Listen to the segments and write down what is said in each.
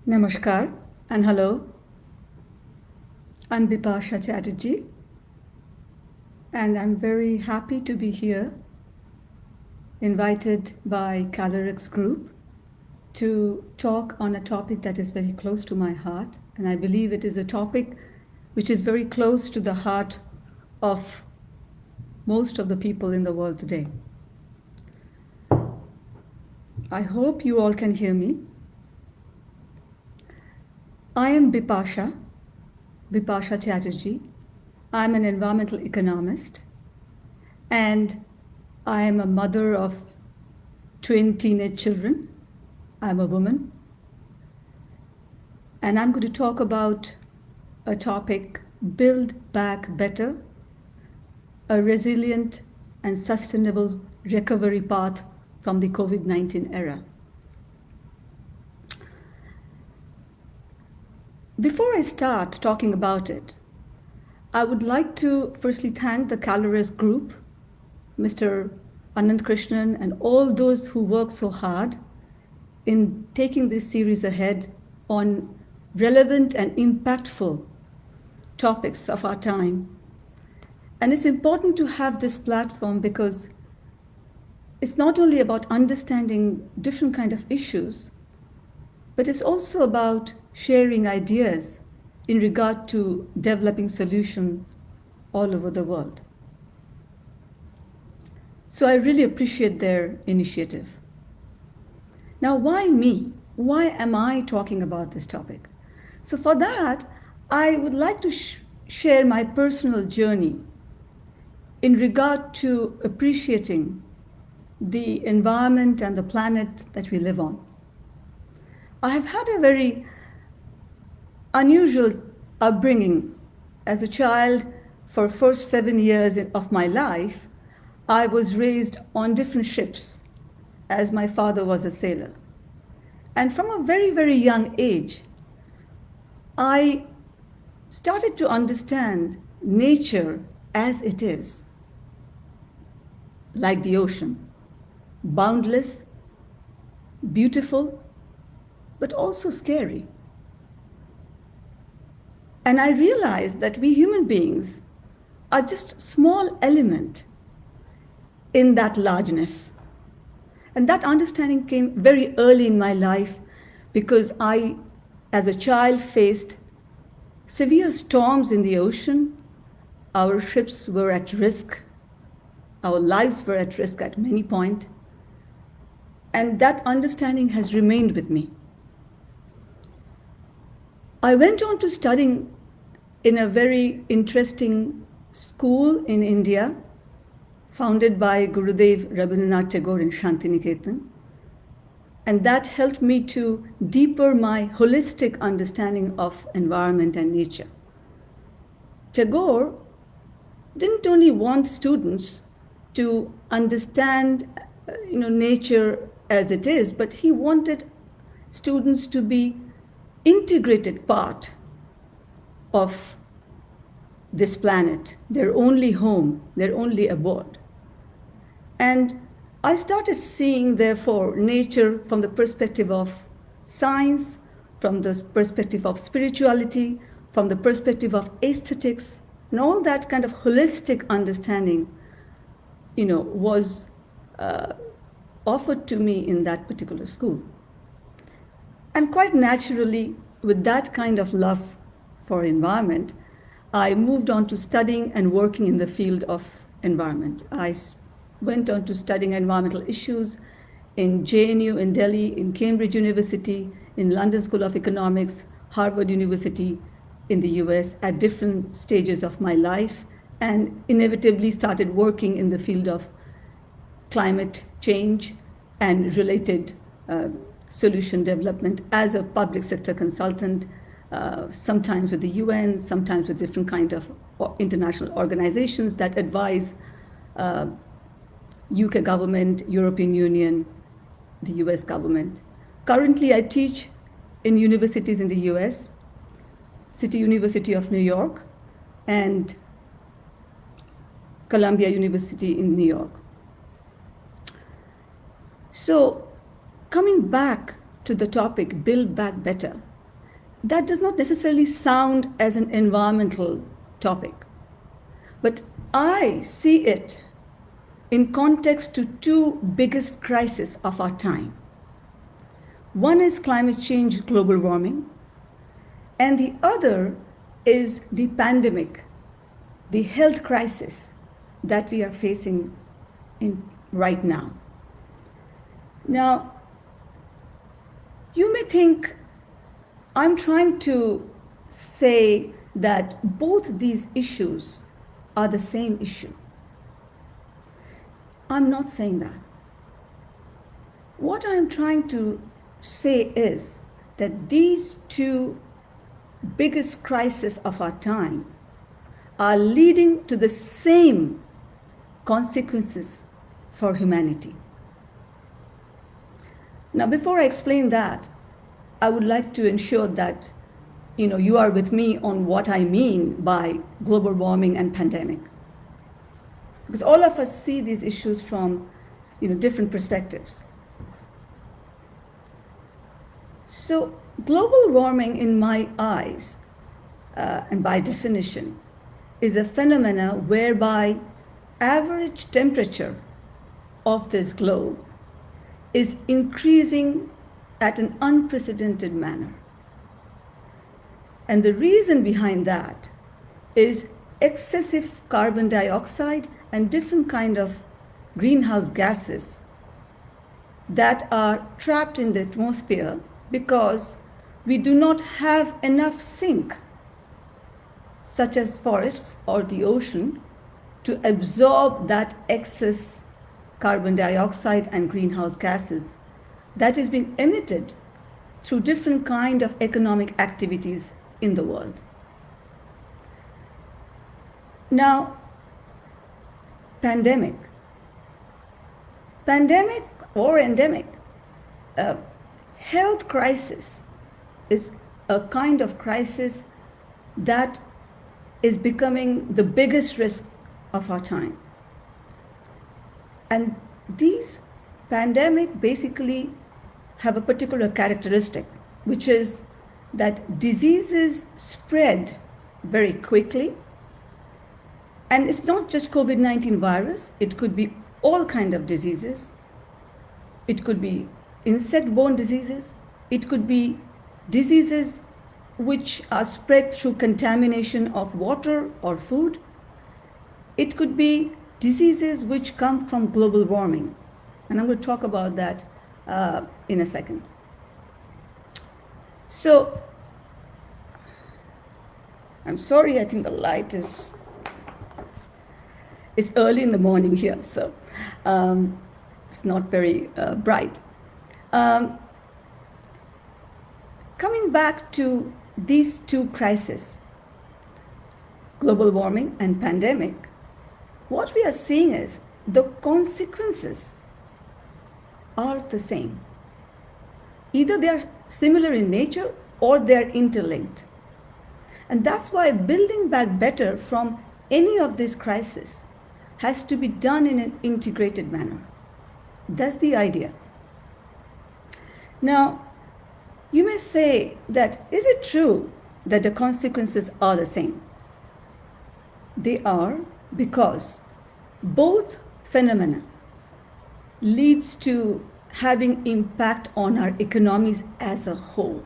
Namaskar and hello. I'm Bipasha Chatterjee and I'm very happy to be here, invited by Kalorex Group to talk on a topic that is very close to my heart, and I believe it is a topic which is very close to the heart of most of the people in the world today. I hope you all can hear me. I am Bipasha Chatterjee. I'm an environmental economist, and I am a mother of twin teenage children. I'm a woman, and I'm going to talk about a topic: Build Back Better, a resilient and sustainable recovery path from the COVID-19 era. Before I start talking about it, I would like to firstly thank the Kalorex Group, Mr. Anand Krishnan, and all those who work so hard in taking this series ahead on relevant and impactful topics of our time. And it's important to have this platform because it's not only about understanding different kinds of issues, but it's also about sharing ideas in regard to developing solutions all over the world. So I really appreciate their initiative. Now, why me? Why am I talking about this topic? So for that, I would like to share my personal journey in regard to appreciating the environment and the planet that we live on. I have had a very unusual upbringing. As a child, for the first 7 years of my life, I was raised on different ships, as my father was a sailor. And from a very, very young age, I started to understand nature as it is, like the ocean, boundless, beautiful, but also scary. And I realized that we human beings are just a small element in that largeness. And that understanding came very early in my life because I, as a child, faced severe storms in the ocean. Our ships were at risk. Our lives were at risk at many points. And that understanding has remained with me. I went on to studying in a very interesting school in India, founded by Gurudev Rabindranath Tagore in Shantiniketan. And that helped me to deepen my holistic understanding of environment and nature. Tagore didn't only want students to understand nature as it is, but he wanted students to be integrated part of this planet, their only home, their only abode. And I started seeing, therefore, nature from the perspective of science, from the perspective of spirituality, from the perspective of aesthetics, and all that kind of holistic understanding, was offered to me in that particular school. And quite naturally, with that kind of love for environment, I moved on to studying and working in the field of environment. I went on to studying environmental issues in JNU in Delhi, in Cambridge University, in London School of Economics, Harvard University in the US at different stages of my life, and inevitably started working in the field of climate change and related solution development as a public sector consultant, sometimes with the UN, sometimes with different kind of international organizations that advise UK government, European Union, the US government. Currently, I teach in universities in the US, City University of New York and Columbia University in New York. So coming back to the topic, Build Back Better, that does not necessarily sound as an environmental topic, but I see it in context to two biggest crises of our time. One is climate change, global warming, and the other is the pandemic, the health crisis that we are facing right now. Now, you may think I'm trying to say that both these issues are the same issue. I'm not saying that. What I'm trying to say is that these two biggest crises of our time are leading to the same consequences for humanity. Now, before I explain that, I would like to ensure that you are with me on what I mean by global warming and pandemic. Because all of us see these issues from different perspectives. So global warming, in my eyes, and by definition, is a phenomena whereby average temperature of this globe is increasing at an unprecedented manner. And the reason behind that is excessive carbon dioxide and different kind of greenhouse gases that are trapped in the atmosphere because we do not have enough sink, such as forests or the ocean, to absorb that excess carbon dioxide and greenhouse gases that is being emitted through different kind of economic activities in the world. Now, pandemic or endemic, health crisis is a kind of crisis that is becoming the biggest risk of our time. And these pandemic basically have a particular characteristic, which is that diseases spread very quickly. And it's not just COVID-19 virus, it could be all kinds of diseases. It could be insect-borne diseases. It could be diseases which are spread through contamination of water or food. It could be diseases which come from global warming. And I'm going to talk about that in a second. So, I'm sorry, I think the light is, it's early in the morning here, so it's not very bright. Coming back to these two crises, global warming and pandemic, what we are seeing is the consequences are the same. Either they are similar in nature or they are interlinked. And that's why building back better from any of these crises has to be done in an integrated manner. That's the idea. Now, you may say that, is it true that the consequences are the same? They are, because both phenomena leads to having impact on our economies as a whole.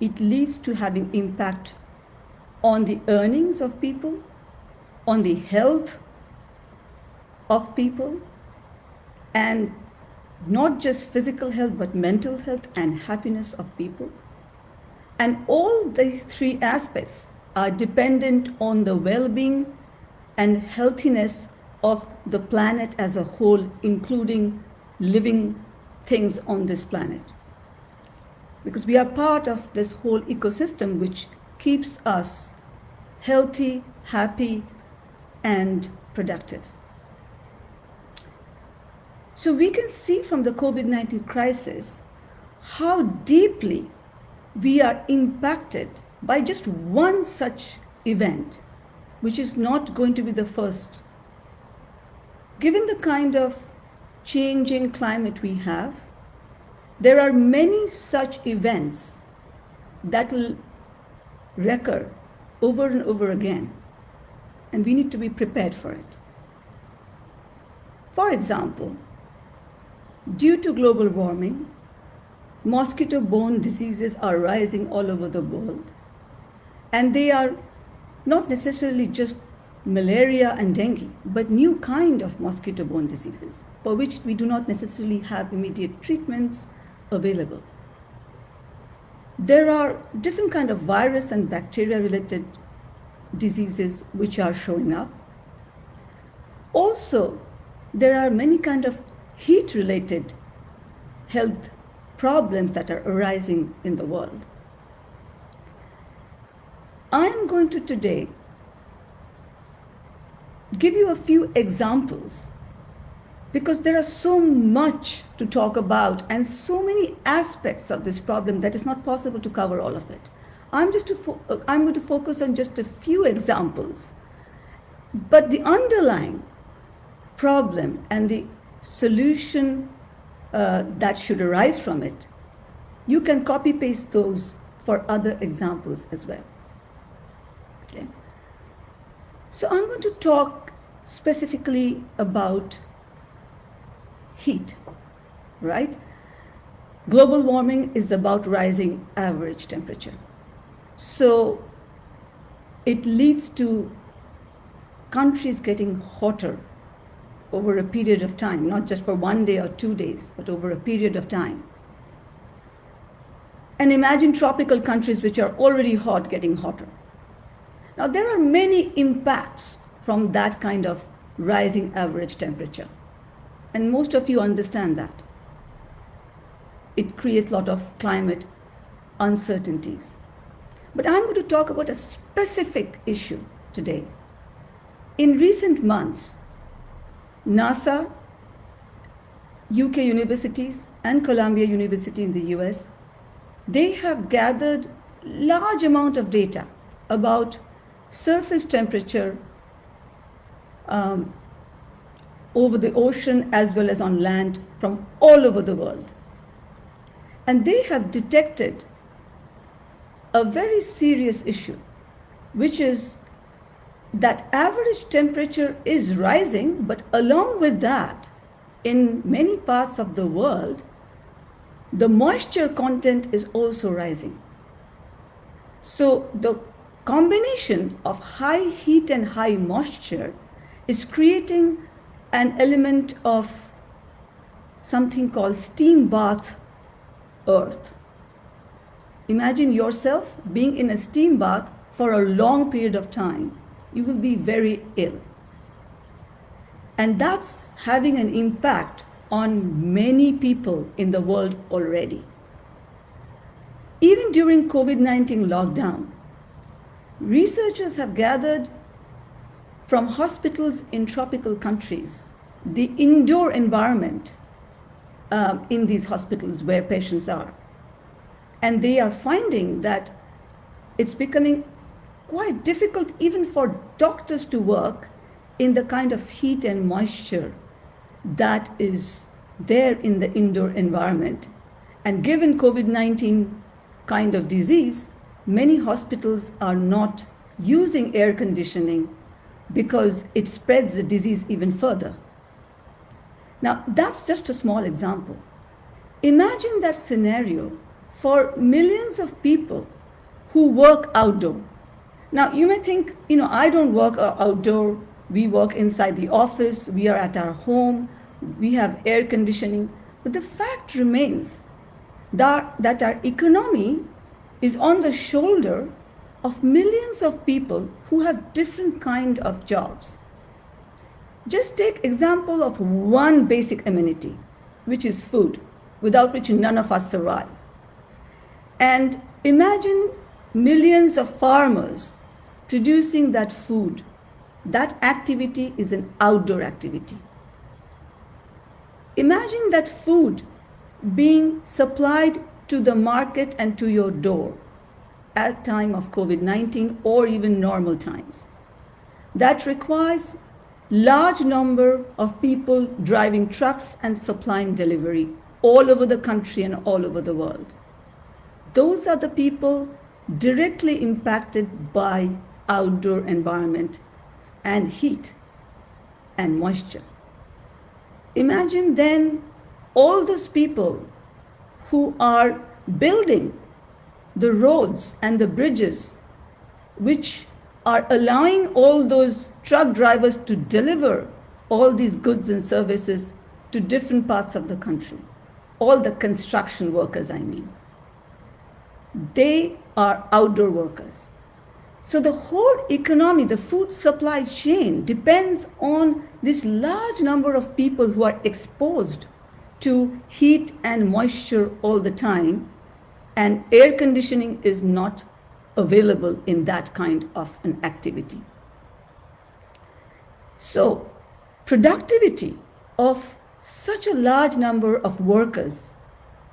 It leads to having impact on the earnings of people, on the health of people, and not just physical health, but mental health and happiness of people. And all these three aspects are dependent on the well-being and healthiness of the planet as a whole, including living things on this planet. Because we are part of this whole ecosystem which keeps us healthy, happy, and productive. So we can see from the COVID-19 crisis how deeply we are impacted by just one such event, which is not going to be the first. Given the kind of changing climate we have, there are many such events that will recur over and over again, and we need to be prepared for it. For example, due to global warming, mosquito-borne diseases are rising all over the world. And they are not necessarily just malaria and dengue, but new kind of mosquito-borne diseases for which we do not necessarily have immediate treatments available. There are different kind of virus and bacteria-related diseases which are showing up. Also, there are many kind of heat-related health problems that are arising in the world. I am going to today give you a few examples because there is so much to talk about and so many aspects of this problem that it's not possible to cover all of it. I'm going to focus on just a few examples, but the underlying problem and the solution that should arise from it, you can copy paste those for other examples as well. Okay. So I'm going to talk specifically about heat, right? Global warming is about rising average temperature. So it leads to countries getting hotter over a period of time, not just for 1 day or 2 days, but over a period of time. And imagine tropical countries which are already hot getting hotter. Now, there are many impacts from that kind of rising average temperature. And most of you understand that. It creates a lot of climate uncertainties. But I'm going to talk about a specific issue today. In recent months, NASA, UK universities, and Columbia University in the US, they have gathered large amount of data about surface temperature over the ocean as well as on land from all over the world. And they have detected a very serious issue, which is that average temperature is rising, but along with that, in many parts of the world, the moisture content is also rising. So the combination of high heat and high moisture is creating an element of something called steam bath Earth. Imagine yourself being in a steam bath for a long period of time. You will be very ill. And that's having an impact on many people in the world already. Even during COVID-19 lockdown, researchers have gathered from hospitals in tropical countries the indoor environment in these hospitals where patients are. And they are finding that it's becoming quite difficult even for doctors to work in the kind of heat and moisture that is there in the indoor environment. And given COVID-19 kind of disease, many hospitals are not using air conditioning because it spreads the disease even further. Now, that's just a small example. Imagine that scenario for millions of people who work outdoor. Now, you may think, I don't work outdoor. We work inside the office. We are at our home. We have air conditioning. But the fact remains that our economy is on the shoulder of millions of people who have different kind of jobs. Just take example of one basic amenity, which is food, without which none of us survive. And imagine millions of farmers producing that food. That activity is an outdoor activity. Imagine that food being supplied to the market and to your door at time of COVID-19 or even normal times. That requires large number of people driving trucks and supplying delivery all over the country and all over the world. those are the people directly impacted by outdoor environment and heat and moisture. Imagine then all those people who are building the roads and the bridges which are allowing all those truck drivers to deliver all these goods and services to different parts of the country. All the construction workers, I mean. They are outdoor workers. So the whole economy, the food supply chain, depends on this large number of people who are exposed to heat and moisture all the time, and air conditioning is not available in that kind of an activity. So productivity of such a large number of workers,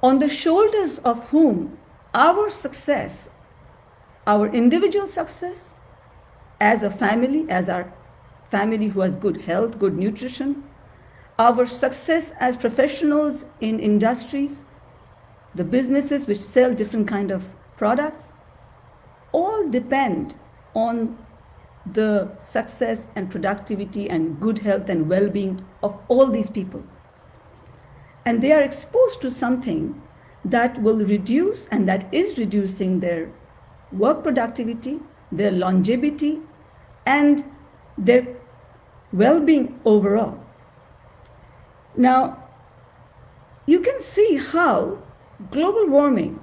on the shoulders of whom our success, our individual success as a family, as our family who has good health, good nutrition, our success as professionals in industries, the businesses which sell different kind of products, all depend on the success and productivity and good health and well-being of all these people. And they are exposed to something that will reduce and that is reducing their work productivity, their longevity, and their well-being overall. Now, you can see how global warming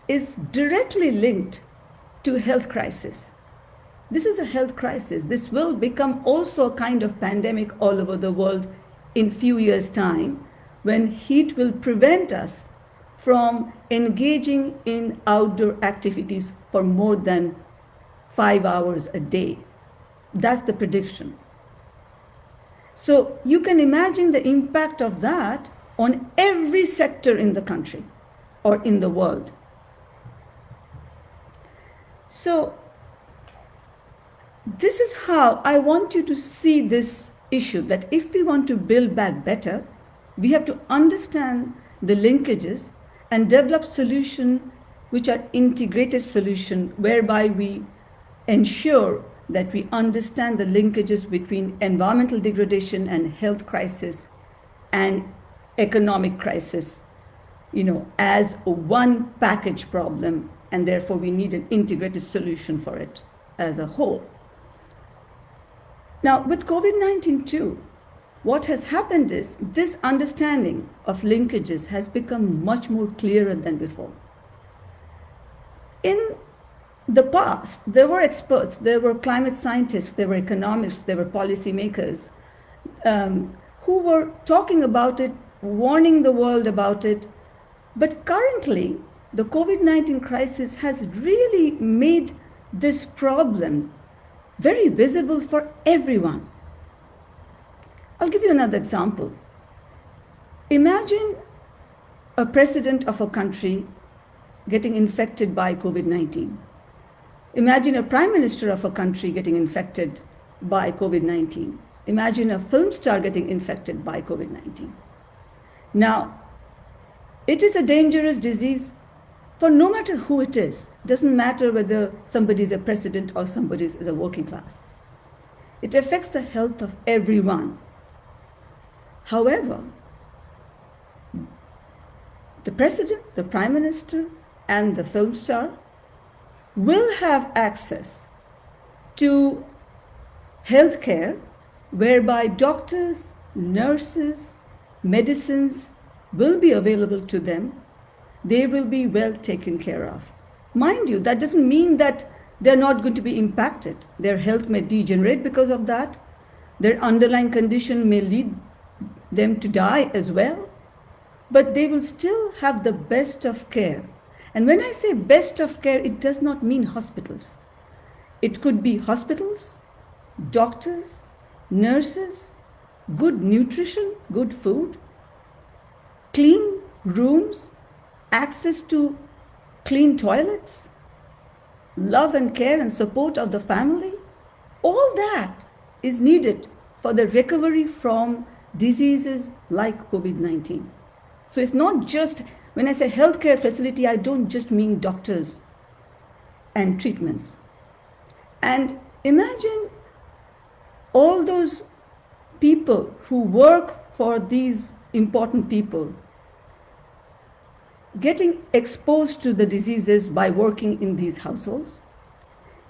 is directly linked to health crisis. This is a health crisis. This will become also a kind of pandemic all over the world in few years' time, when heat will prevent us from engaging in outdoor activities for more than 5 hours a day. That's the prediction. So you can imagine the impact of that on every sector in the country or in the world. So this is how I want you to see this issue, that if we want to build back better, we have to understand the linkages and develop solutions which are integrated solutions, whereby we ensure that we understand the linkages between environmental degradation and health crisis and economic crisis, as one package problem, and therefore we need an integrated solution for it as a whole. Now, with COVID-19 too, what has happened is this understanding of linkages has become much more clearer than before. In the past, there were experts, there were climate scientists, there were economists, there were policymakers who were talking about it, warning the world about it. But currently, the COVID-19 crisis has really made this problem very visible for everyone. I'll give you another example. Imagine a president of a country getting infected by COVID-19. Imagine a prime minister of a country getting infected by COVID-19. Imagine a film star getting infected by COVID-19. Now, it is a dangerous disease for no matter who it is. It doesn't matter whether somebody is a president or somebody is a working class. It affects the health of everyone. However, the president, the prime minister, and the film star will have access to healthcare whereby doctors, nurses, medicines will be available to them. They will be well taken care of. Mind you, that doesn't mean that they're not going to be impacted. Their health may degenerate because of that. Their underlying condition may lead them to die as well. But they will still have the best of care. And when I say best of care, it does not mean hospitals. It could be hospitals, doctors, nurses, good nutrition, good food, clean rooms, access to clean toilets, love and care and support of the family. All that is needed for the recovery from diseases like COVID-19. So it's not just, when I say healthcare facility, I don't just mean doctors and treatments. And imagine all those people who work for these important people getting exposed to the diseases by working in these households.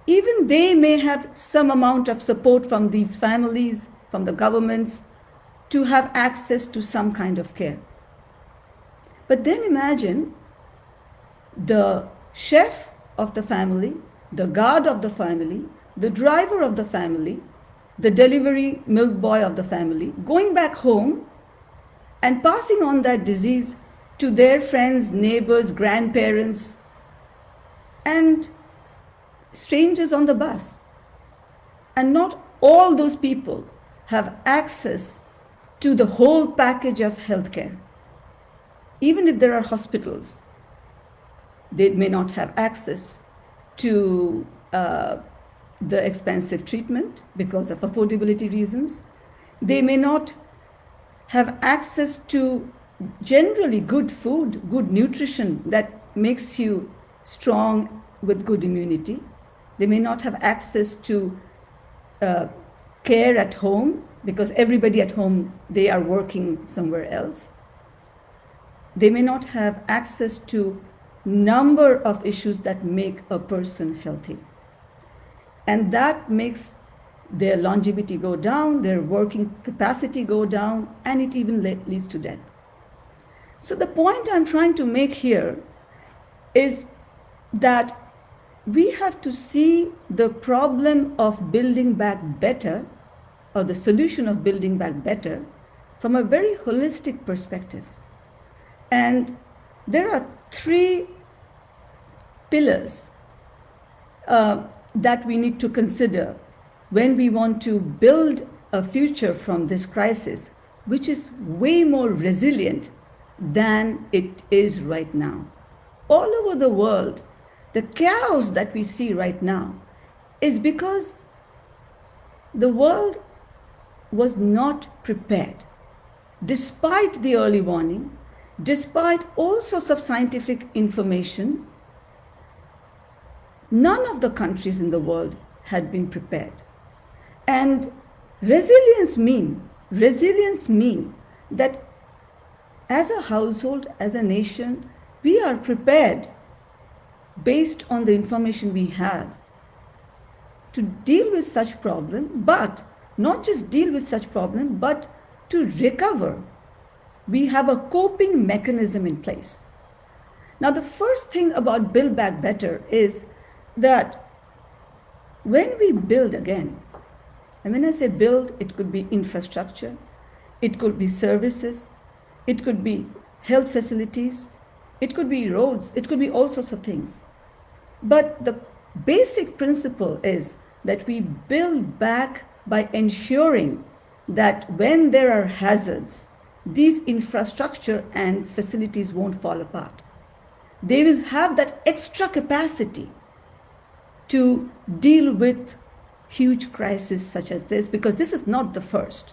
Even they may have some amount of support from these families, from the governments, to have access to some kind of care. But then imagine the chef of the family, the guard of the family, the driver of the family, the delivery milk boy of the family, going back home and passing on that disease to their friends, neighbors, grandparents, and strangers on the bus. And not all those people have access to the whole package of healthcare. Even if there are hospitals, they may not have access to the expensive treatment because of affordability reasons. They may not have access to generally good food, good nutrition that makes you strong with good immunity. They may not have access to care at home because everybody at home, they are working somewhere else. They may not have access to number of issues that make a person healthy. And that makes their longevity go down, their working capacity go down, and it even leads to death. So the point I'm trying to make here is that we have to see the problem of building back better, or the solution of building back better, from a very holistic perspective. And there are three pillars that we need to consider when we want to build a future from this crisis, which is way more resilient than it is right now. All over the world, the chaos that we see right now is because the world was not prepared. Despite the early warning, despite all sorts of scientific information, none of the countries in the world had been prepared. And resilience means that as a household, as a nation, we are prepared based on the information we have to deal with such problem, but not just deal with such problem, but to recover. We have a coping mechanism in place. Now, the first thing about Build Back Better is that when we build again, and when I say build, it could be infrastructure, it could be services, it could be health facilities, it could be roads, it could be all sorts of things. But the basic principle is that we build back by ensuring that when there are hazards, these infrastructure and facilities won't fall apart. They will have that extra capacity to deal with huge crises such as this, because this is not the first.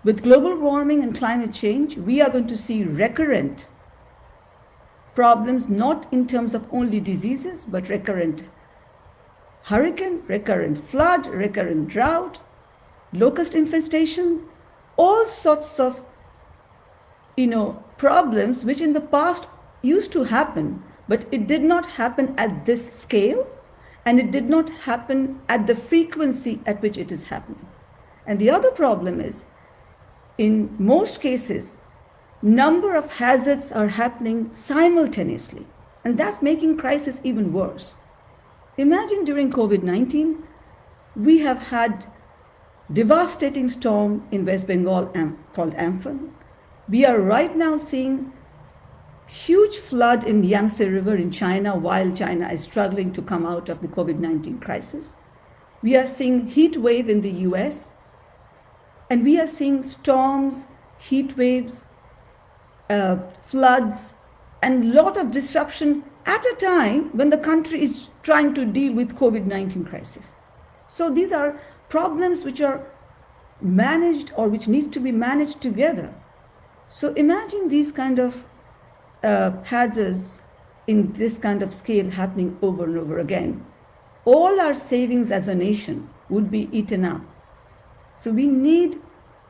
With global warming and climate change, we are going to see recurrent problems, not in terms of only diseases, but recurrent hurricane, recurrent flood, recurrent drought, locust infestation, all sorts of problems which in the past used to happen, but it did not happen at this scale, and it did not happen at the frequency at which it is happening. And the other problem is, in most cases, number of hazards are happening simultaneously, and that's making crisis even worse. Imagine during COVID-19, we have had devastating storm in West Bengal called Amphan. We are right now seeing huge flood in Yangtze River in China while China is struggling to come out of the COVID-19 crisis. We are seeing heat wave in the US, and we are seeing storms, heat waves, floods, and a lot of disruption at a time when the country is trying to deal with COVID-19 crisis. So these are problems which are managed or which needs to be managed together. So imagine these kind of hazards in this kind of scale happening over and over again. All our savings as a nation would be eaten up. So we need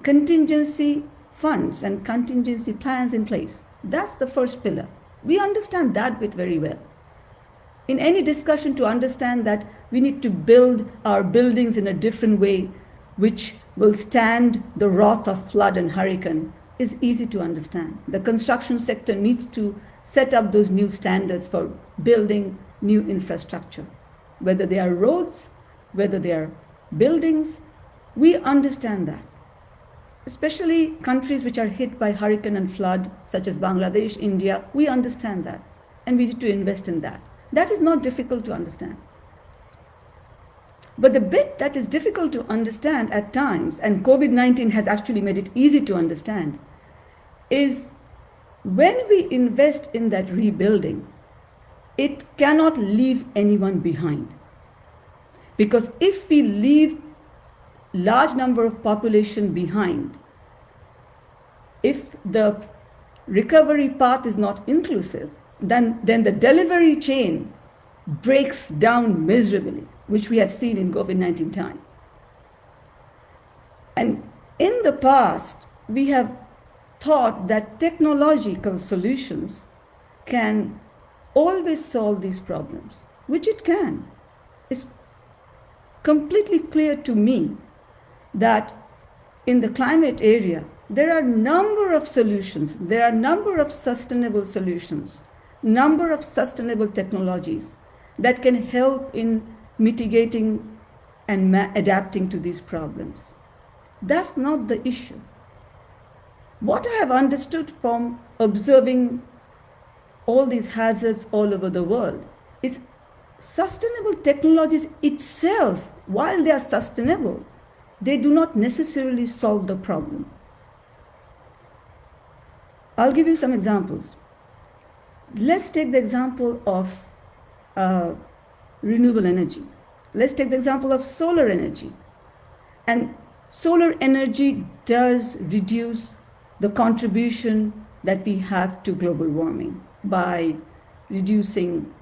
contingency funds and contingency plans in place. That's the first pillar. We understand that bit very well. In any discussion, to understand that we need to build our buildings in a different way, which will stand the wrath of flood and hurricane, is easy to understand. The construction sector needs to set up those new standards for building new infrastructure, whether they are roads, whether they are buildings. We understand that. Especially countries which are hit by hurricane and flood, such as Bangladesh, India, we understand that, and we need to invest in that. That is not difficult to understand. But the bit that is difficult to understand at times, and COVID-19 has actually made it easy to understand, is when we invest in that rebuilding, it cannot leave anyone behind. Because if we leave large number of population behind, if the recovery path is not inclusive, then the delivery chain breaks down miserably, which we have seen in COVID-19 time. And in the past, we have thought that technological solutions can always solve these problems, which it can. It's completely clear to me that in the climate area, there are a number of solutions, there are a number of sustainable solutions, number of sustainable technologies that can help in mitigating and adapting to these problems. That's not the issue. What I have understood from observing all these hazards all over the world is sustainable technologies itself, while they are sustainable, they do not necessarily solve the problem. I'll give you some examples. Let's take the example of renewable energy. Let's take the example of solar energy. And solar energy does reduce the contribution that we have to global warming by reducing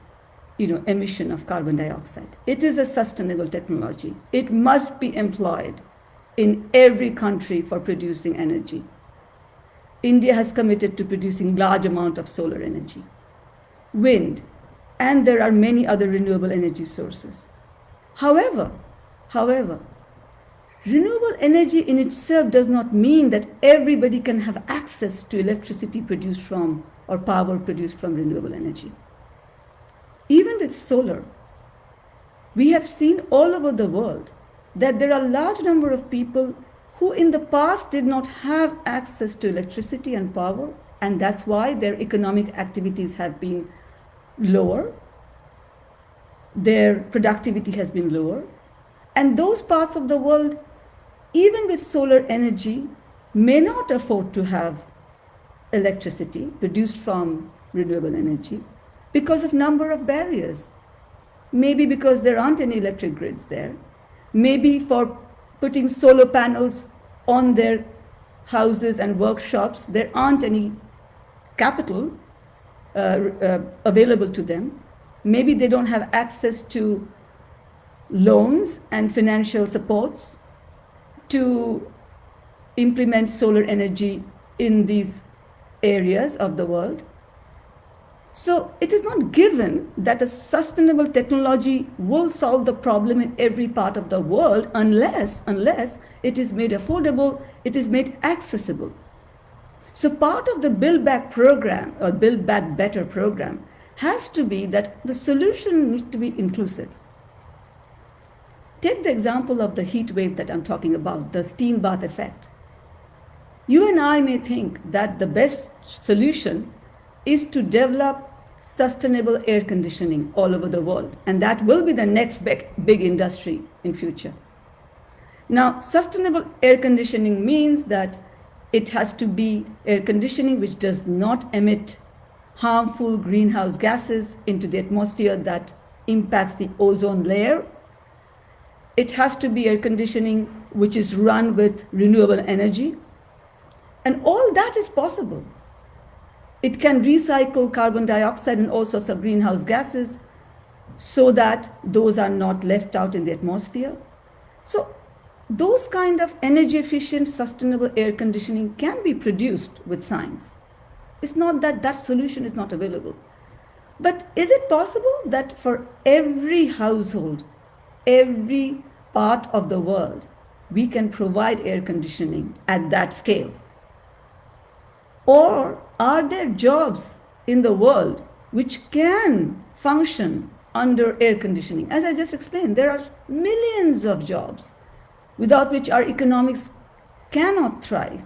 emission of carbon dioxide. It is a sustainable technology. It must be employed in every country for producing energy. India has committed to producing large amount of solar energy, wind, and there are many other renewable energy sources. However, renewable energy in itself does not mean that everybody can have access to electricity produced from or power produced from renewable energy. Even with solar, we have seen all over the world that there are a large number of people who in the past did not have access to electricity and power, and that's why their economic activities have been lower, their productivity has been lower. And those parts of the world, even with solar energy, may not afford to have electricity produced from renewable energy because of number of barriers. Maybe because there aren't any electric grids there. Maybe for putting solar panels on their houses and workshops, there aren't any capital available to them. Maybe they don't have access to loans and financial supports to implement solar energy in these areas of the world. So it is not given that a sustainable technology will solve the problem in every part of the world unless it is made affordable, it is made accessible. So part of the Build Back program or Build Back Better program has to be that the solution needs to be inclusive. Take the example of the heat wave that I'm talking about, the steam bath effect. You and I may think that the best solution is to develop sustainable air conditioning all over the world, and that will be the next big industry in future. Now, sustainable air conditioning means that it has to be air conditioning which does not emit harmful greenhouse gases into the atmosphere that impacts the ozone layer. It has to be air conditioning which is run with renewable energy. And all that is possible. It can recycle carbon dioxide and all sorts of greenhouse gases so that those are not left out in the atmosphere. So those kind of energy efficient, sustainable air conditioning can be produced with science. It's not that that solution is not available. But is it possible that for every household, every part of the world, we can provide air conditioning at that scale? Or are there jobs in the world which can function under air conditioning? As I just explained, there are millions of jobs without which our economics cannot thrive.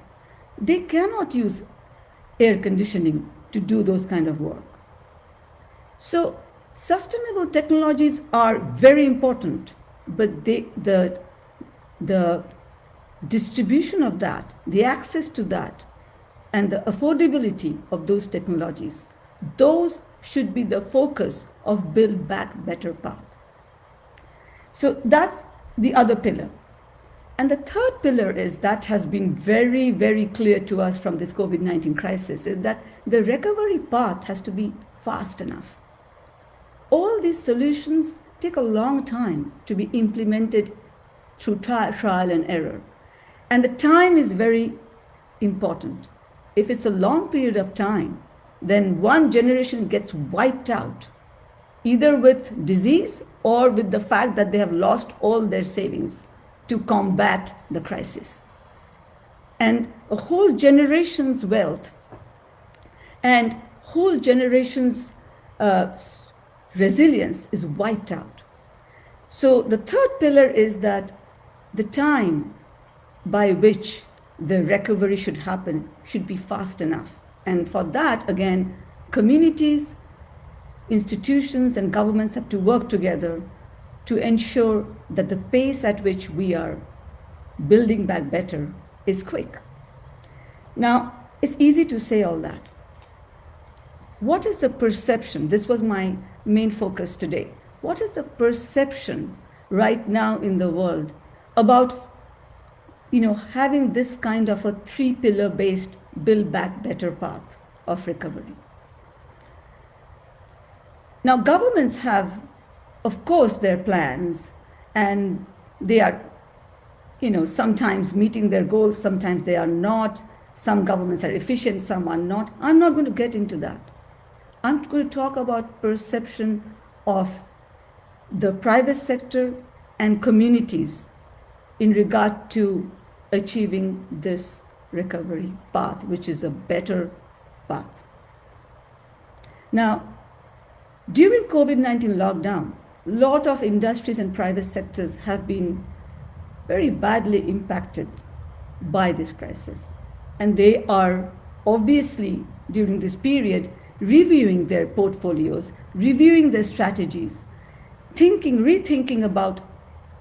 They cannot use air conditioning to do those kind of work. So sustainable technologies are very important, but the distribution of that, the access to that, and the affordability of those technologies, those should be the focus of Build Back Better path. So that's the other pillar. And the third pillar is that has been very, very clear to us from this COVID-19 crisis, is that the recovery path has to be fast enough. All these solutions take a long time to be implemented through trial and error. And the time is very important. If it's a long period of time, then one generation gets wiped out, either with disease or with the fact that they have lost all their savings to combat the crisis. And a whole generation's wealth and whole generation's resilience is wiped out. So the third pillar is that the time by which the recovery should happen should be fast enough. And for that, again, communities, institutions, and governments have to work together to ensure that the pace at which we are building back better is quick. Now, it's easy to say all that. What is the perception? This was my main focus today. What is the perception right now in the world about having this kind of a three-pillar based Build Back Better path of recovery? Now, governments have, of course, their plans, and they are, sometimes meeting their goals, sometimes they are not. Some governments are efficient, some are not. I'm not going to get into that. I'm going to talk about perception of the private sector and communities in regard to achieving this recovery path, which is a better path. Now, during COVID-19 lockdown, a lot of industries and private sectors have been very badly impacted by this crisis. And they are obviously, during this period, reviewing their portfolios, reviewing their strategies, rethinking about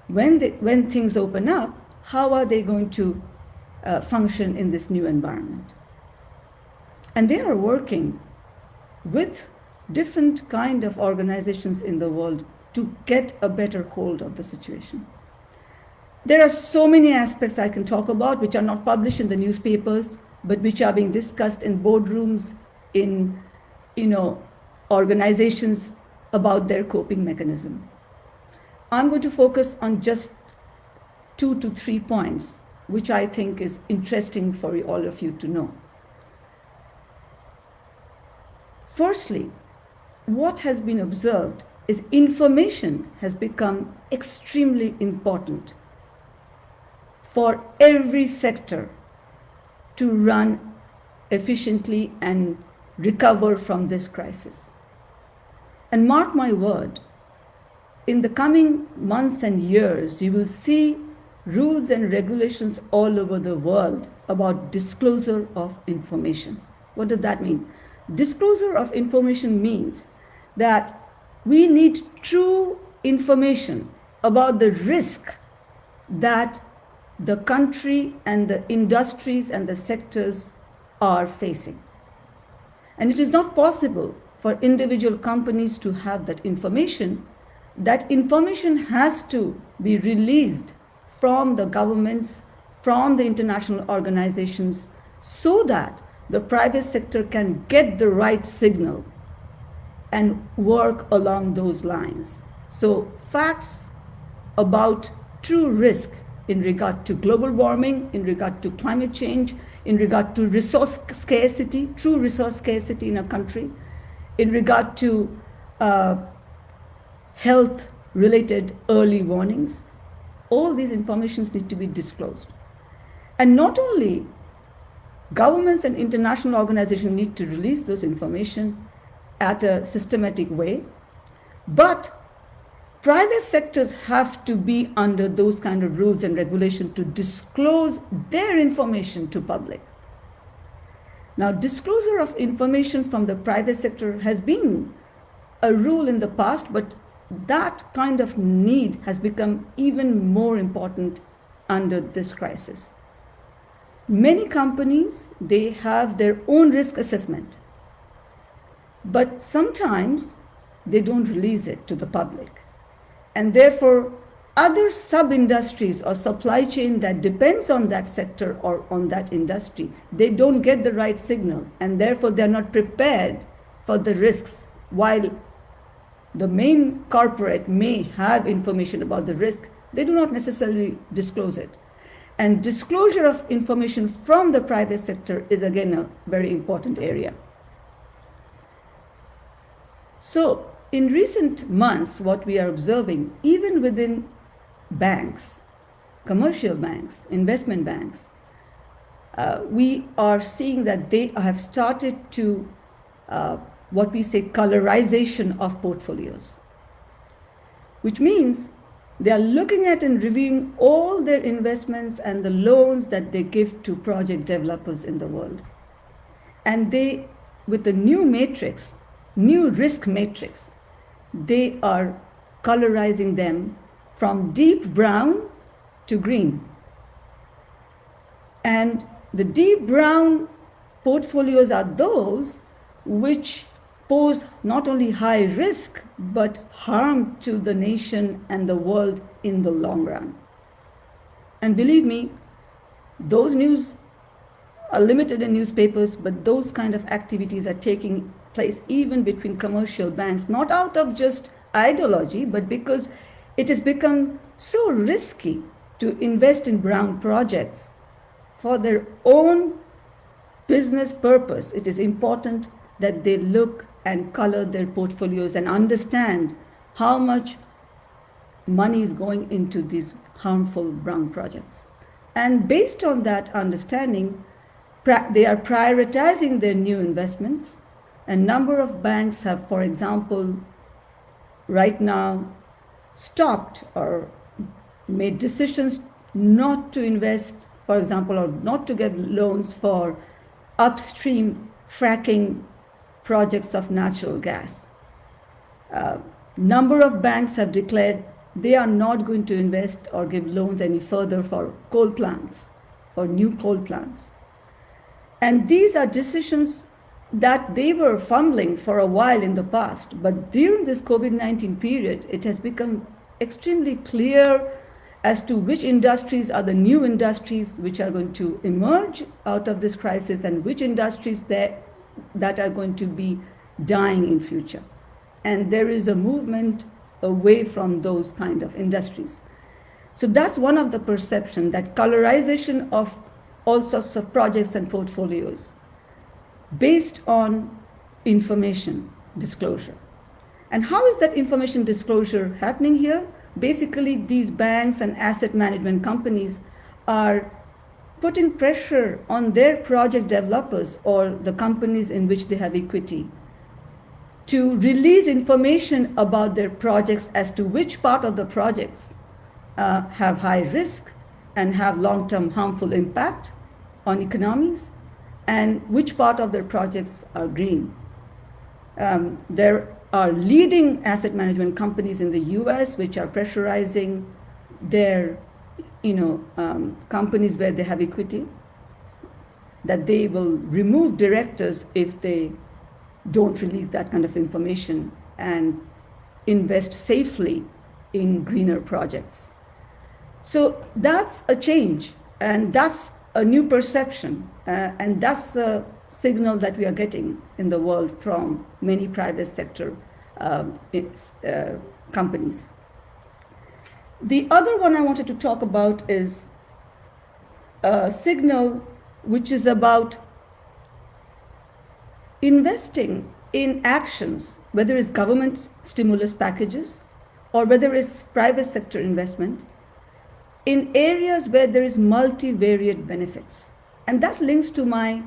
when things open up, how are they going to function in this new environment. And they are working with different kind of organizations in the world to get a better hold of the situation. There are so many aspects I can talk about which are not published in the newspapers, but which are being discussed in boardrooms, in organizations about their coping mechanism. I'm going to focus on just 2 to 3 points, which I think is interesting for all of you to know. Firstly, what has been observed is information has become extremely important for every sector to run efficiently and recover from this crisis. And mark my word, in the coming months and years, you will see rules and regulations all over the world about disclosure of information. What does that mean? Disclosure of information means that we need true information about the risk that the country and the industries and the sectors are facing. And it is not possible for individual companies to have that information. That information has to be released from the governments, from the international organizations, so that the private sector can get the right signal and work along those lines. So facts about true risk in regard to global warming, in regard to climate change, in regard to resource scarcity, true resource scarcity in a country, in regard to health-related early warnings, all these informations need to be disclosed. And not only governments and international organizations need to release those information at a systematic way, but private sectors have to be under those kind of rules and regulations to disclose their information to public. Now, disclosure of information from the private sector has been a rule in the past, but that kind of need has become even more important under this crisis. Many companies, they have their own risk assessment, but sometimes they don't release it to the public. And therefore, other sub-industries or supply chain that depends on that sector or on that industry, they don't get the right signal, and therefore they're not prepared for the risks, while the main corporate may have information about the risk, they do not necessarily disclose it. And disclosure of information from the private sector is again a very important area. So in recent months, what we are observing, even within banks, commercial banks, investment banks, we are seeing that they have started to what we say colorization of portfolios, which means they are looking at and reviewing all their investments and the loans that they give to project developers in the world. And they, with the new matrix, new risk matrix, they are colorizing them from deep brown to green. And the deep brown portfolios are those which pose not only high risk, but harm to the nation and the world in the long run. And believe me, those news are limited in newspapers, but those kind of activities are taking place even between commercial banks, not out of just ideology, but because it has become so risky to invest in brown projects for their own business purpose. It is important that they look and color their portfolios and understand how much money is going into these harmful brown projects. And based on that understanding, they are prioritizing their new investments. A number of banks have, for example, right now stopped or made decisions not to invest, for example, or not to get loans for upstream fracking projects of natural gas. Number of banks have declared they are not going to invest or give loans any further for coal plants, for new coal plants. And these are decisions that they were fumbling for a while in the past. But during this COVID-19 period, it has become extremely clear as to which industries are the new industries which are going to emerge out of this crisis and which industries that are going to be dying in future. And there is a movement away from those kind of industries. So that's one of the perception, that colorization of all sorts of projects and portfolios based on information disclosure. And how is that information disclosure happening here? Basically, these banks and asset management companies are putting pressure on their project developers or the companies in which they have equity to release information about their projects as to which part of the projects have high risk and have long-term harmful impact on economies, and which part of their projects are green. There are leading asset management companies in the US which are pressurizing their companies where they have equity, that they will remove directors if they don't release that kind of information and invest safely in greener projects. So that's a change, and that's a new perception, and that's the signal that we are getting in the world from many private sector companies. The other one I wanted to talk about is a signal which is about investing in actions, whether it's government stimulus packages or whether it's private sector investment, in areas where there is multivariate benefits. And that links to my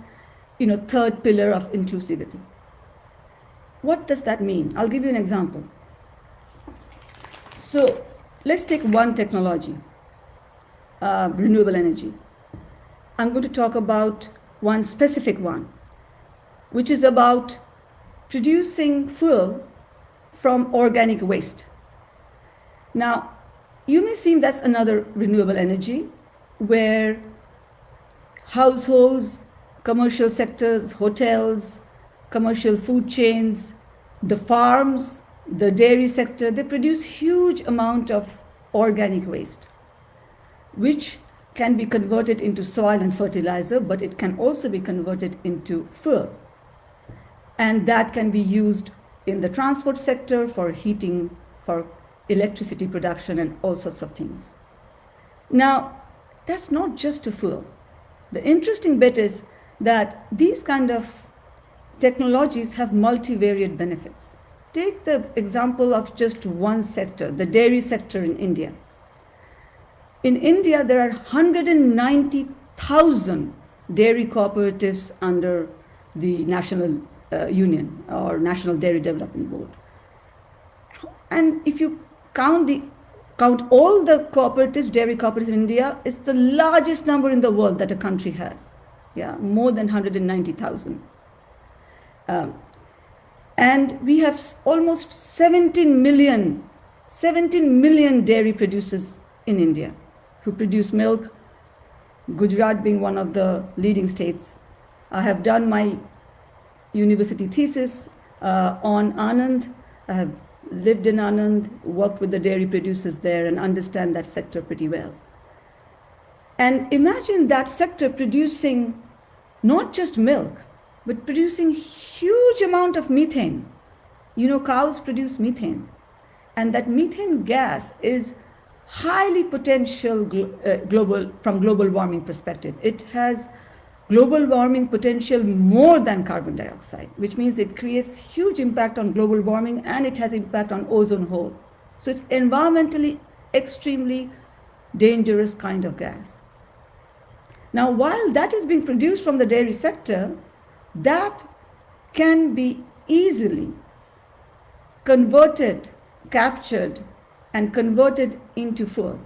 third pillar of inclusivity. What does that mean? I'll give you an example. So let's take one technology, renewable energy. I'm going to talk about one specific one, which is about producing fuel from organic waste. Now, you may seem that's another renewable energy where households, commercial sectors, hotels, commercial food chains, the farms, the dairy sector, they produce huge amount of organic waste, which can be converted into soil and fertilizer, but it can also be converted into fuel. And that can be used in the transport sector for heating, for electricity production, and all sorts of things. Now, that's not just a fuel. The interesting bit is that these kind of technologies have multivariate benefits. Take the example of just one sector, the dairy sector in India. In India, there are 190,000 dairy cooperatives under the National Union or National Dairy Development Board. And if you count all the cooperatives, dairy cooperatives in India, it's the largest number in the world that a country has. Yeah, more than 190,000. And we have almost 17 million dairy producers in India who produce milk, Gujarat being one of the leading states. I have done my university thesis on Anand. I have lived in Anand, worked with the dairy producers there, and understand that sector pretty well. And imagine that sector producing not just milk, but producing huge amount of methane. Cows produce methane. And that methane gas is highly potential from global warming perspective. It has global warming potential more than carbon dioxide, which means it creates huge impact on global warming and it has impact on ozone hole. So it's environmentally extremely dangerous kind of gas. Now, while that is being produced from the dairy sector, that can be easily converted, captured, and converted into fuel.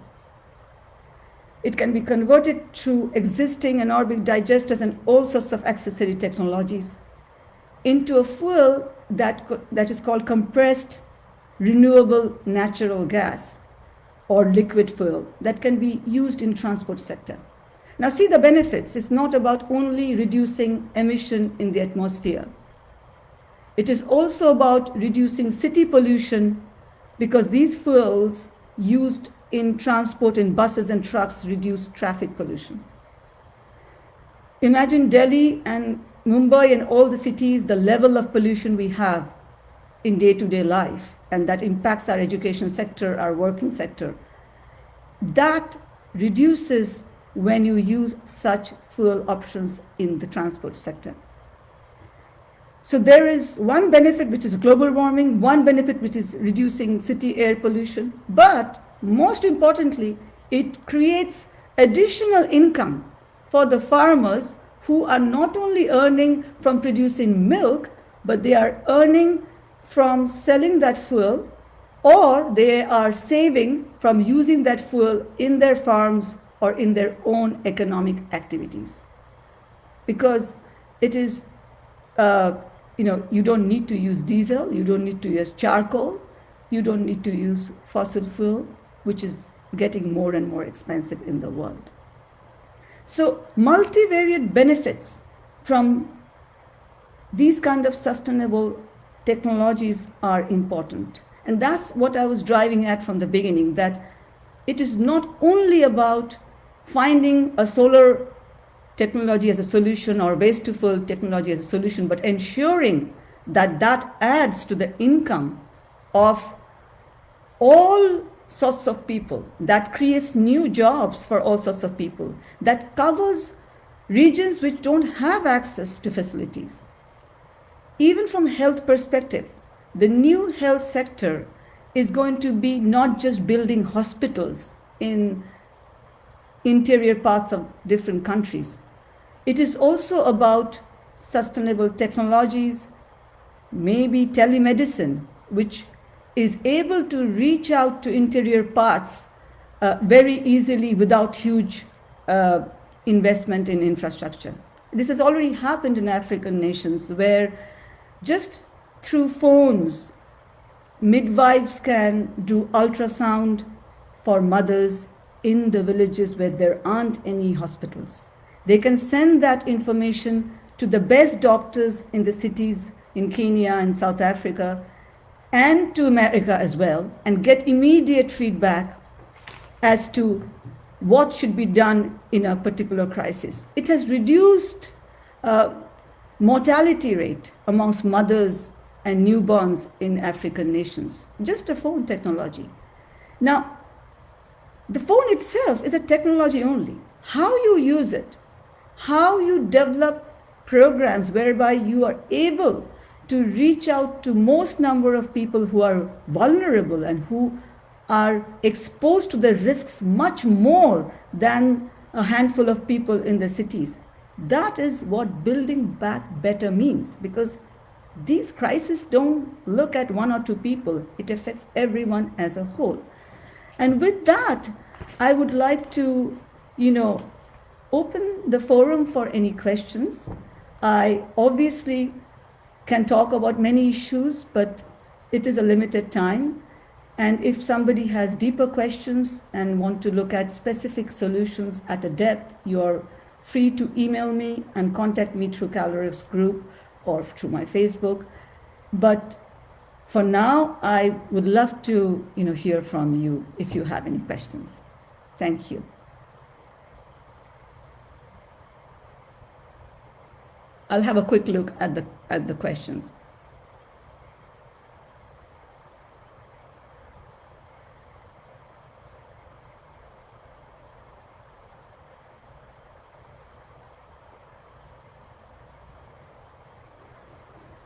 It can be converted through existing anaerobic digesters and all sorts of accessory technologies into a fuel that is called compressed renewable natural gas or liquid fuel that can be used in transport sector. Now see the benefits. It's not about only reducing emission in the atmosphere. It is also about reducing city pollution because these fuels used in transport in buses and trucks reduce traffic pollution. Imagine Delhi and Mumbai and all the cities, the level of pollution we have in day-to-day life, and that impacts our education sector, our working sector. That reduces when you use such fuel options in the transport sector. So there is one benefit which is global warming, one benefit which is reducing city air pollution, but most importantly, it creates additional income for the farmers who are not only earning from producing milk, but they are earning from selling that fuel, or they are saving from using that fuel in their farms or in their own economic activities. Because it is, you don't need to use diesel, you don't need to use charcoal, you don't need to use fossil fuel, which is getting more and more expensive in the world. So multivariate benefits from these kind of sustainable technologies are important. And that's what I was driving at from the beginning, that it is not only about finding a solar technology as a solution or wasteful technology as a solution, but ensuring that that adds to the income of all sorts of people, that creates new jobs for all sorts of people, that covers regions which don't have access to facilities. Even from health perspective, the new health sector is going to be not just building hospitals in interior parts of different countries. It is also about sustainable technologies, maybe telemedicine, which is able to reach out to interior parts very easily without huge investment in infrastructure. This has already happened in African nations where just through phones, midwives can do ultrasound for mothers in the villages where there aren't any hospitals. They can send that information to the best doctors in the cities in Kenya and South Africa and to America as well, and get immediate feedback as to what should be done in a particular crisis. It has reduced mortality rate amongst mothers and newborns in African nations, just a phone technology. Now, the phone itself is a technology only. How you use it, how you develop programs whereby you are able to reach out to most number of people who are vulnerable and who are exposed to the risks much more than a handful of people in the cities. That is what building back better means, because these crises don't look at one or two people, it affects everyone as a whole. And with that, I would like to, open the forum for any questions. I obviously can talk about many issues, but it is a limited time. And if somebody has deeper questions and want to look at specific solutions at a depth, you're free to email me and contact me through Kalorex group or through my Facebook. But for now, I would love to hear from you if you have any questions. Thank you. I'll have a quick look at the questions.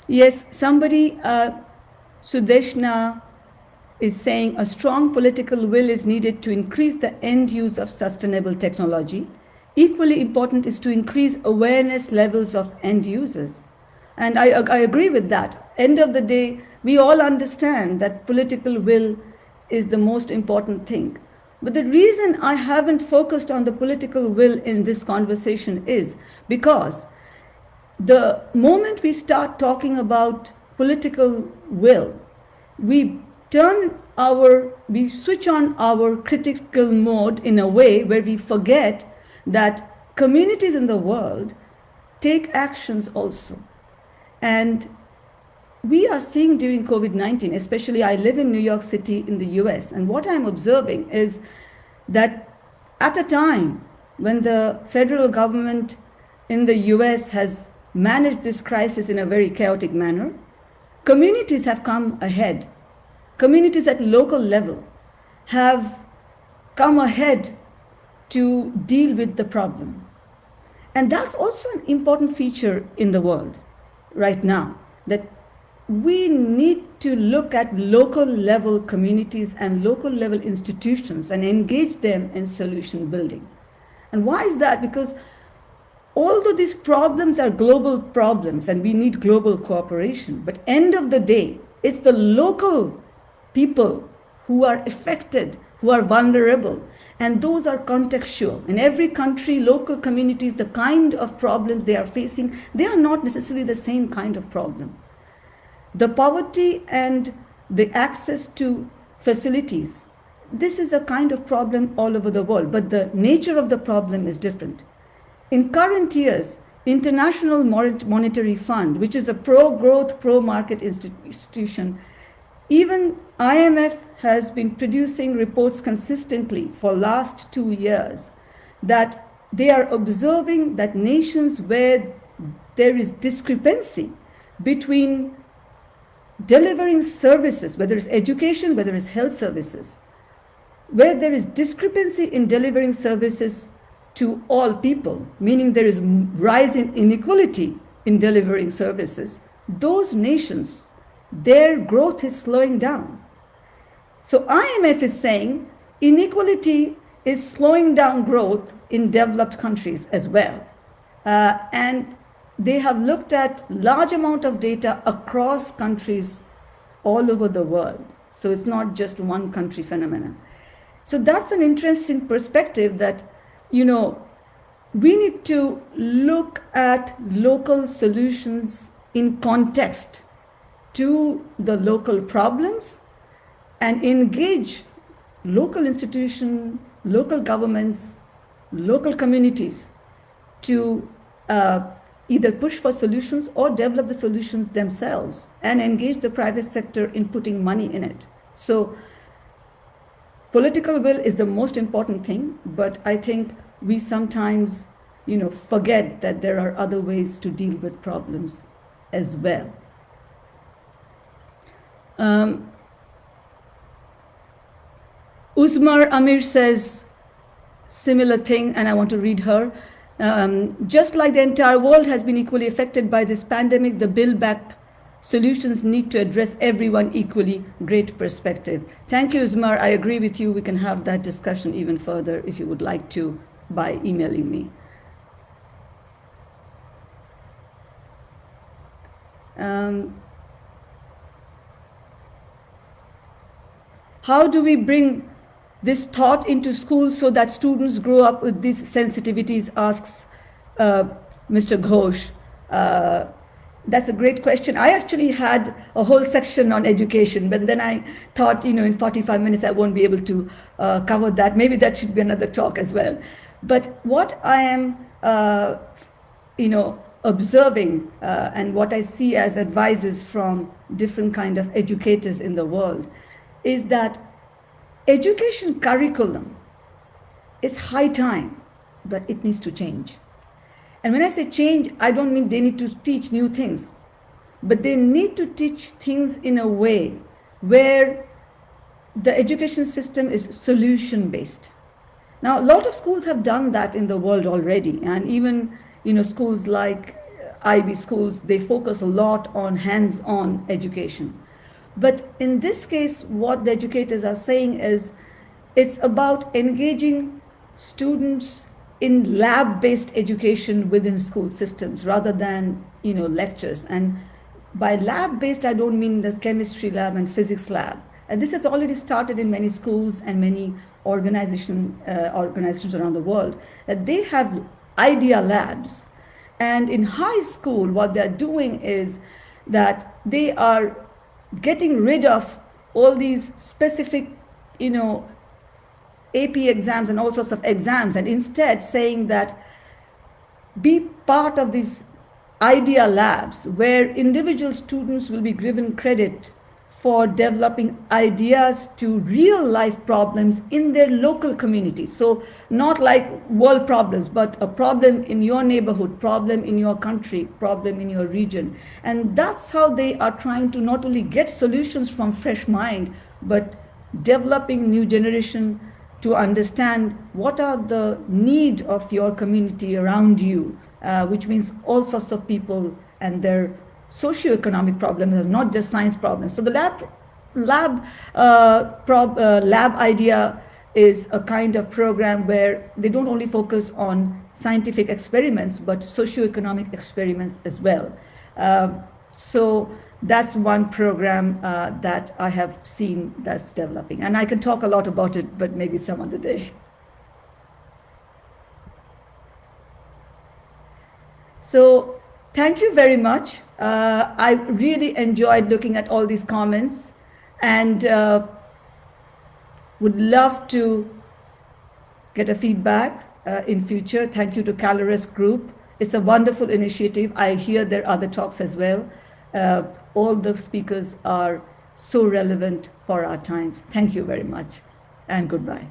Yes, somebody, Sudeshna, is saying a strong political will is needed to increase the end use of sustainable technology. Equally important is to increase awareness levels of end users. And I agree with that. End of the day, we all understand that political will is the most important thing. But the reason I haven't focused on the political will in this conversation is because the moment we start talking about political will, we switch on our critical mode in a way where we forget that communities in the world take actions also. And we are seeing during COVID-19, especially I live in New York City in the US, and what I'm observing is that at a time when the federal government in the US has managed this crisis in a very chaotic manner, communities have come ahead. Communities at local level have come ahead to deal with the problem. And that's also an important feature in the world right now, that we need to look at local level communities and local level institutions and engage them in solution building. And why is that? Because although these problems are global problems and we need global cooperation, but end of the day, it's the local people who are affected, who are vulnerable, and those are contextual. In every country, local communities, the kind of problems they are facing, they are not necessarily the same kind of problem. The poverty and the access to facilities, this is a kind of problem all over the world, but the nature of the problem is different. In current years, International Monetary Fund, which is a pro-growth, pro-market institution, even IMF has been producing reports consistently for last 2 years that they are observing that nations where there is discrepancy between delivering services, whether it's education, whether it's health services, where there is discrepancy in delivering services to all people, meaning there is rise in inequality in delivering services, those nations, their growth is slowing down. So IMF is saying inequality is slowing down growth in developed countries as well. And they have looked at large amount of data across countries all over the world. So it's not just one country phenomenon. So that's an interesting perspective that, we need to look at local solutions in context to the local problems and engage local institutions, local governments, local communities to either push for solutions or develop the solutions themselves and engage the private sector in putting money in it. So political will is the most important thing, but I think we sometimes, forget that there are other ways to deal with problems as well. Uzmar Amir says similar thing, and I want to read her. Just like the entire world has been equally affected by this pandemic, the Build Back solutions need to address everyone equally. Great perspective. Thank you, Uzmar. I agree with you. We can have that discussion even further if you would like to by emailing me. How do we bring this thought into schools so that students grow up with these sensitivities, asks Mr. Ghosh. That's a great question. I actually had a whole section on education, but then I thought, in 45 minutes, I won't be able to cover that. Maybe that should be another talk as well. But what I am, observing and what I see as advices from different kind of educators in the world is that education curriculum is high time that it needs to change. And when I say change, I don't mean they need to teach new things, but they need to teach things in a way where the education system is solution-based. Now, a lot of schools have done that in the world already, and even schools like IB schools, they focus a lot on hands-on education. But in this case, what the educators are saying is it's about engaging students in lab-based education within school systems rather than, lectures. And by lab-based, I don't mean the chemistry lab and physics lab. And this has already started in many schools and many organizations around the world, that they have idea labs. And in high school, what they're doing is that they are getting rid of all these specific, AP exams and all sorts of exams, and instead saying that be part of these idea labs where individual students will be given credit for developing ideas to real life problems in their local community. So not like world problems, but a problem in your neighborhood, problem in your country, problem in your region. And that's how they are trying to not only get solutions from fresh mind, but developing new generation to understand what are the need of your community around you, which means all sorts of people and their socioeconomic problems, not just science problems. So the lab idea is a kind of program where they don't only focus on scientific experiments, but socioeconomic experiments as well. So that's one program that I have seen that's developing. And I can talk a lot about it, but maybe some other day. So thank you very much. I really enjoyed looking at all these comments and would love to get a feedback in future. Thank you to Kalorex Group. It's a wonderful initiative. I hear there are other talks as well. All the speakers are so relevant for our times. Thank you very much and goodbye.